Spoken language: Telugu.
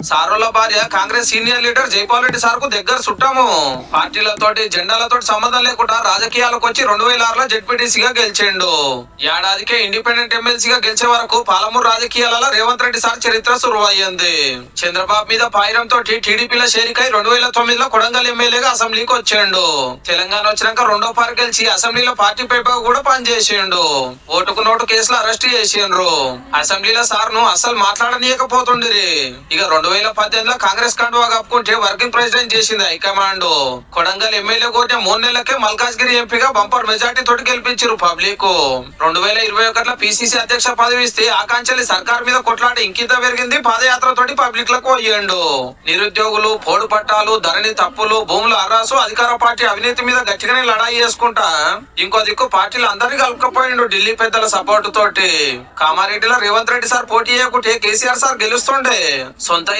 సారోల భార్య Congress senior leader Jaipal Reddy sir కు దగ్గర చుట్టాము. పార్టీలతోటి జెండాలతోటి సంబంధం లేకుండా రాజకీయాలకు వచ్చి 2006లో జెడ్పీటీసీగా గెలిచిండు. ఏడాదికే ఇండిపెండెంట్ ఎమ్మెల్సీగా గెలిచే వరకు పాలమూరు రాజకీయాలలో రేవంత్ రెడ్డి సార్ చరిత్ర సురువయ్యింది. చంద్రబాబు మీద పాయిరం తోటి టీడీపీలో చేరికై 2009లో కొడంగల్ ఎమ్మెల్యేగా అసెంబ్లీకి వచ్చాడు. తెలంగాణ వచ్చినాక రెండో పారి గెలిచి అసెంబ్లీలో పార్టీ పేపర్ కూడా పనిచేసిండు. ఓటుకు నోటు కేసులో అరెస్ట్ చేసిండ్రు. అసెంబ్లీలో సార్ ను అసలు మాట్లాడనీయకపోతుండ్రి. ఇక 2018లో కాంగ్రెస్ కండువా కప్పుకుంటే వర్కింగ్ ప్రెసిడెంట్ చేసింది హైకమాండ్. కొడంగల్ ఎమ్మెల్యే కోరిన 3 నెలలకే మల్కాజ్గిరి ఎంపీగా బంపర్ మెజార్టీ తోటి గెలిపించారు పబ్లిక్. 2021లో పిసిసి అధ్యక్ష పదవి ఇస్తే ఆకాంక్షలి సర్కార్ మీద కొట్లాట ఇంకింత పెరిగింది. పాదయాత్ర తోటి పబ్లిక్ లకు పోయిండు. నిరుద్యోగులు, పోడు పట్టాలు, ధరణి తప్పులు, భూముల అర్రాసు, అధికార పార్టీ అవినీతి మీద గట్టిగానే లడాయి చేసుకుంటా ఇంకో దిక్కు పార్టీలు అందరినీ కలుపుకపోయిండు ఢిల్లీ పెద్దల సపోర్టు తోటి. కామారెడ్డిలో రేవంత్ రెడ్డి సార్ పోటీ చేయకుంటే కేసీఆర్ సార్ గెలుస్తుండే. సొంత